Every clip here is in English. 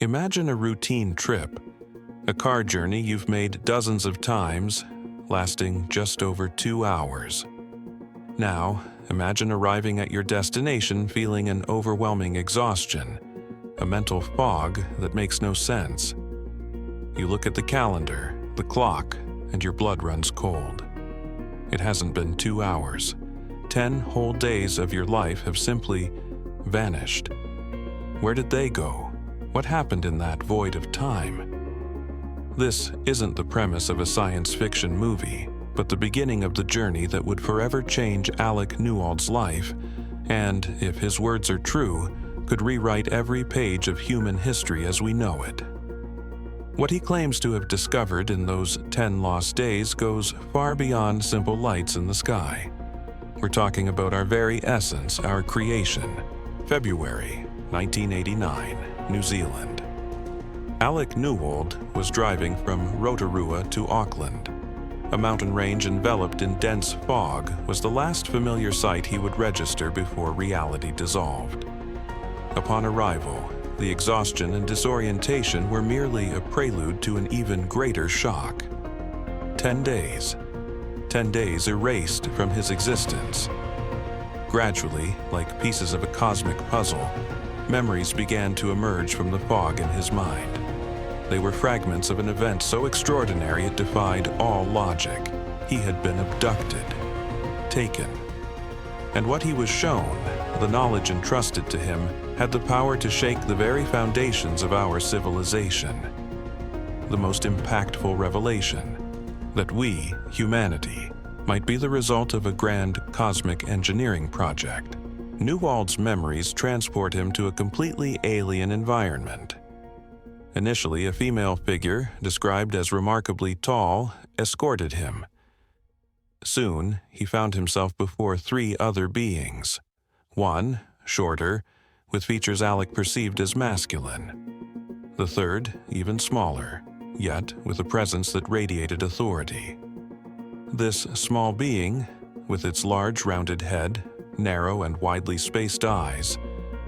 Imagine a routine trip, a car journey you've made dozens of times, lasting just over 2 hours. Now, imagine arriving at your destination feeling an overwhelming exhaustion, a mental fog that makes no sense. You look at the calendar, the clock, and your blood runs cold. It hasn't been 2 hours. 10 whole days of your life have simply vanished. Where did they go? What happened in that void of time? This isn't the premise of a science fiction movie, but the beginning of the journey that would forever change Alec Newald's life, and, if his words are true, could rewrite every page of human history as we know it. What he claims to have discovered in those 10 lost days goes far beyond simple lights in the sky. We're talking about our very essence, our creation. February 1989, New Zealand. Alec Newald was driving from Rotorua to Auckland. A mountain range enveloped in dense fog was the last familiar sight he would register before reality dissolved. Upon arrival, the exhaustion and disorientation were merely a prelude to an even greater shock. 10 days. 10 days erased from his existence. Gradually, like pieces of a cosmic puzzle, memories began to emerge from the fog in his mind. They were fragments of an event so extraordinary it defied all logic. He had been abducted, taken. And what he was shown, the knowledge entrusted to him, had the power to shake the very foundations of our civilization. The most impactful revelation, that we, humanity, might be the result of a grand cosmic engineering project. Newald's memories transport him to a completely alien environment. Initially, a female figure, described as remarkably tall, escorted him. Soon, he found himself before 3 other beings. One, shorter, with features Alec perceived as masculine. The third, even smaller, yet with a presence that radiated authority. This small being, with its large rounded head, narrow and widely spaced eyes,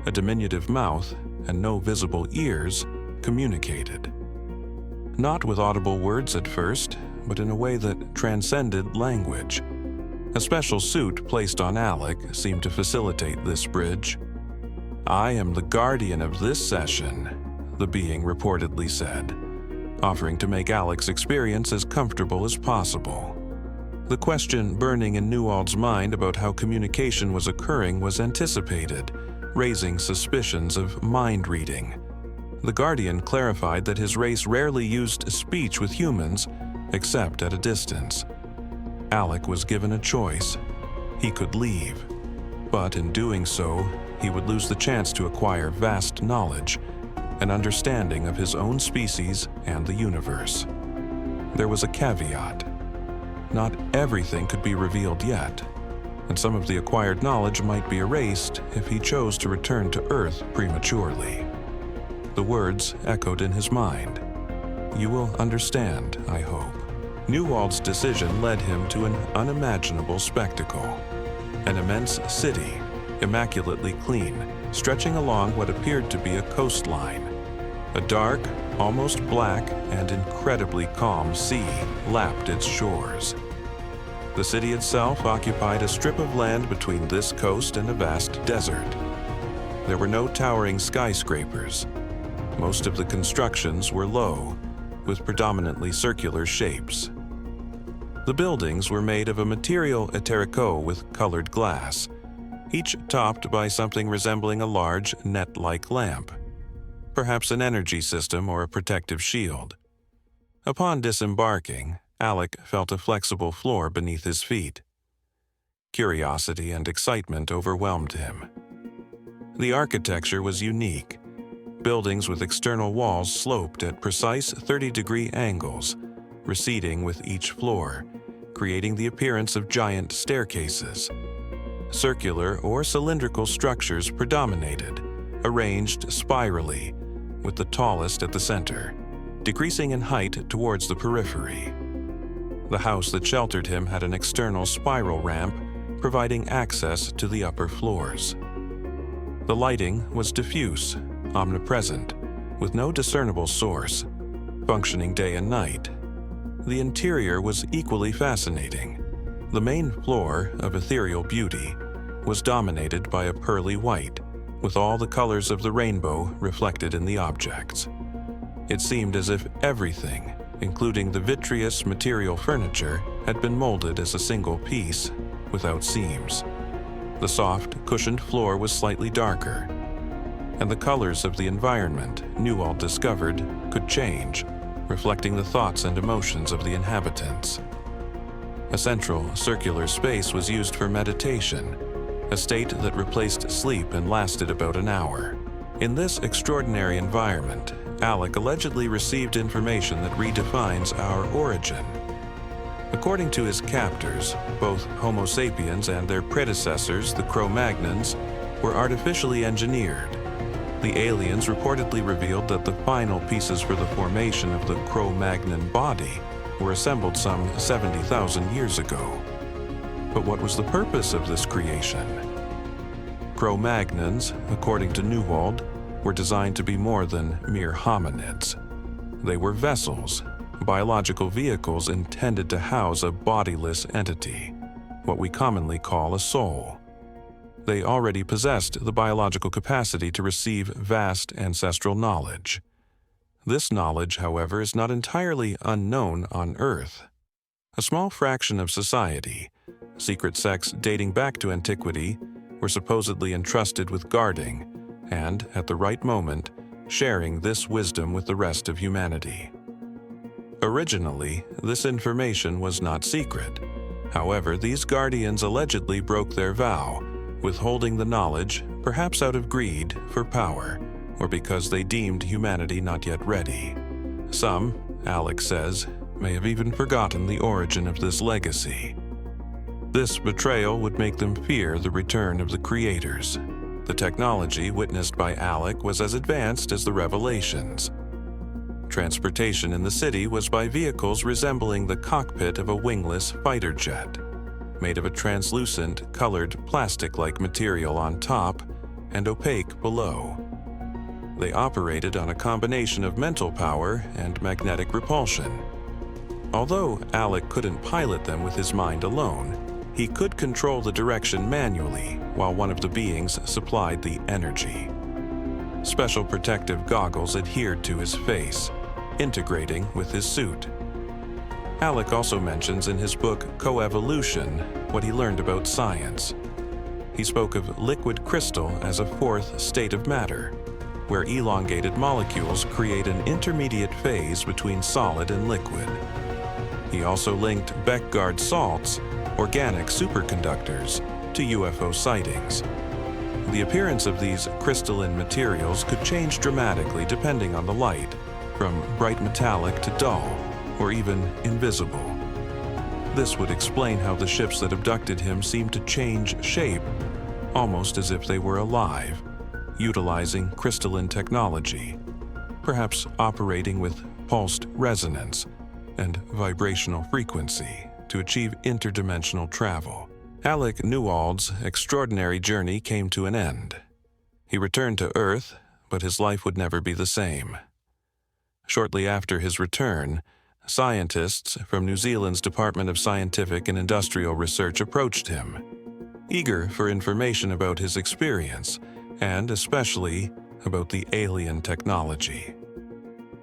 a diminutive mouth, and no visible ears, communicated. Not with audible words at first, but in a way that transcended language. A special suit placed on Alec seemed to facilitate this bridge. "I am the guardian of this session," the being reportedly said, offering to make Alec's experience as comfortable as possible. The question burning in Newald's mind about how communication was occurring was anticipated, raising suspicions of mind reading. The Guardian clarified that his race rarely used speech with humans, except at a distance. Alec was given a choice. He could leave, but in doing so, he would lose the chance to acquire vast knowledge, an understanding of his own species and the universe. There was a caveat. Not everything could be revealed yet, and some of the acquired knowledge might be erased if he chose to return to Earth prematurely. The words echoed in his mind. "You will understand, I hope." Newald's decision led him to an unimaginable spectacle. An immense city, immaculately clean, stretching along what appeared to be a coastline. A dark, almost black, and incredibly calm sea lapped its shores. The city itself occupied a strip of land between this coast and a vast desert. There were no towering skyscrapers. Most of the constructions were low, with predominantly circular shapes. The buildings were made of a material eterico with colored glass, each topped by something resembling a large, net-like lamp, perhaps an energy system or a protective shield. Upon disembarking, Alec felt a flexible floor beneath his feet. Curiosity and excitement overwhelmed him. The architecture was unique. Buildings with external walls sloped at precise 30-degree angles, receding with each floor, creating the appearance of giant staircases. Circular or cylindrical structures predominated, arranged spirally, with the tallest at the center, decreasing in height towards the periphery. The house that sheltered him had an external spiral ramp, providing access to the upper floors. The lighting was diffuse, omnipresent, with no discernible source, functioning day and night. The interior was equally fascinating. The main floor, of ethereal beauty, was dominated by a pearly white, with all the colors of the rainbow reflected in the objects. It seemed as if everything, including the vitreous material furniture, had been molded as a single piece, without seams. The soft, cushioned floor was slightly darker, and the colors of the environment, Newald discovered, could change, reflecting the thoughts and emotions of the inhabitants. A central, circular space was used for meditation, a state that replaced sleep and lasted about an hour. In this extraordinary environment, Alec allegedly received information that redefines our origin. According to his captors, both Homo sapiens and their predecessors, the Cro-Magnons, were artificially engineered. The aliens reportedly revealed that the final pieces for the formation of the Cro-Magnon body were assembled some 70,000 years ago. But what was the purpose of this creation? Cro-Magnons, according to Newald, were designed to be more than mere hominids. They were vessels, biological vehicles intended to house a bodiless entity, what we commonly call a soul. They already possessed the biological capacity to receive vast ancestral knowledge. This knowledge, however, is not entirely unknown on Earth. A small fraction of society, secret sects dating back to antiquity, were supposedly entrusted with guarding and, at the right moment, sharing this wisdom with the rest of humanity. Originally, this information was not secret. However, these guardians allegedly broke their vow, withholding the knowledge, perhaps out of greed for power, or because they deemed humanity not yet ready. Some, Alec says, may have even forgotten the origin of this legacy. This betrayal would make them fear the return of the creators. The technology witnessed by Alec was as advanced as the revelations. Transportation in the city was by vehicles resembling the cockpit of a wingless fighter jet, made of a translucent, colored, plastic-like material on top and opaque below. They operated on a combination of mental power and magnetic repulsion. Although Alec couldn't pilot them with his mind alone, he could control the direction manually while one of the beings supplied the energy. Special protective goggles adhered to his face, integrating with his suit. Alec also mentions in his book Coevolution what he learned about science. He spoke of liquid crystal as a fourth state of matter, where elongated molecules create an intermediate phase between solid and liquid. He also linked Beckgard salts, organic superconductors, to UFO sightings. The appearance of these crystalline materials could change dramatically depending on the light, from bright metallic to dull, or even invisible. This would explain how the ships that abducted him seemed to change shape, almost as if they were alive, utilizing crystalline technology, perhaps operating with pulsed resonance and vibrational frequency to achieve interdimensional travel. Alec Newald's extraordinary journey came to an end. He returned to Earth, but his life would never be the same. Shortly after his return, scientists from New Zealand's Department of Scientific and Industrial Research approached him, eager for information about his experience, and especially about the alien technology.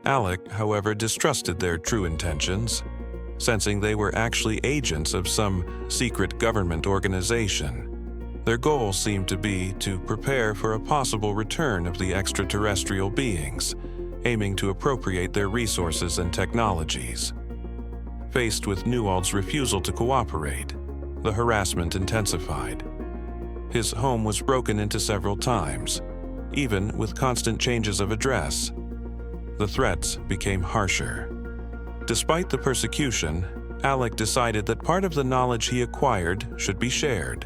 Alec, however, distrusted their true intentions, sensing they were actually agents of some secret government organization. Their goal seemed to be to prepare for a possible return of the extraterrestrial beings, aiming to appropriate their resources and technologies. Faced with Newald's refusal to cooperate, the harassment intensified. His home was broken into several times, even with constant changes of address. The threats became harsher. Despite the persecution, Alec decided that part of the knowledge he acquired should be shared,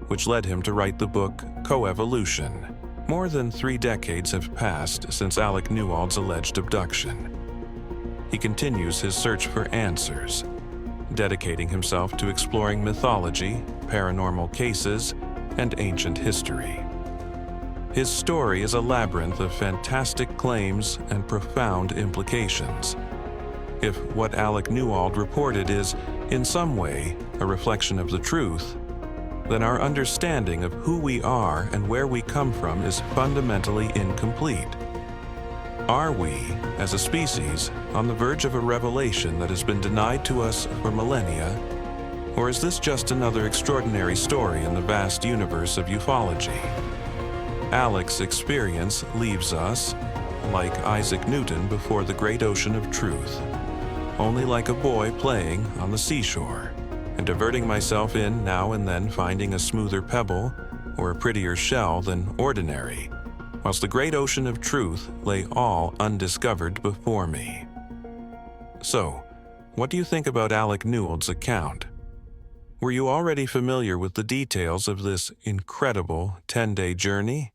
which led him to write the book Coevolution. More than 3 decades have passed since Alec Newald's alleged abduction. He continues his search for answers, dedicating himself to exploring mythology, paranormal cases, and ancient history. His story is a labyrinth of fantastic claims and profound implications. If what Alec Newald reported is, in some way, a reflection of the truth, then our understanding of who we are and where we come from is fundamentally incomplete. Are we, as a species, on the verge of a revelation that has been denied to us for millennia? Or is this just another extraordinary story in the vast universe of ufology? Alec's experience leaves us, like Isaac Newton before the great ocean of truth, only like a boy playing on the seashore, and diverting myself in now and then finding a smoother pebble or a prettier shell than ordinary, whilst the great ocean of truth lay all undiscovered before me. So, what do you think about Alec Newald's account? Were you already familiar with the details of this incredible 10-day journey?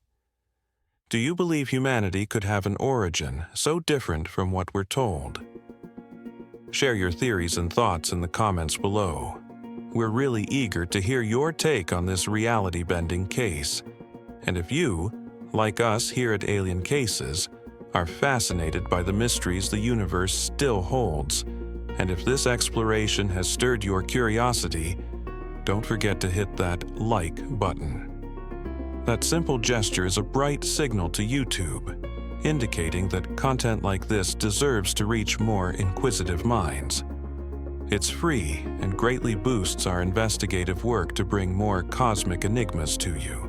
Do you believe humanity could have an origin so different from what we're told? Share your theories and thoughts in the comments below. We're really eager to hear your take on this reality-bending case. And if you, like us here at Alien Cases, are fascinated by the mysteries the universe still holds, and if this exploration has stirred your curiosity, don't forget to hit that like button. That simple gesture is a bright signal to YouTube, indicating that content like this deserves to reach more inquisitive minds. It's free and greatly boosts our investigative work to bring more cosmic enigmas to you.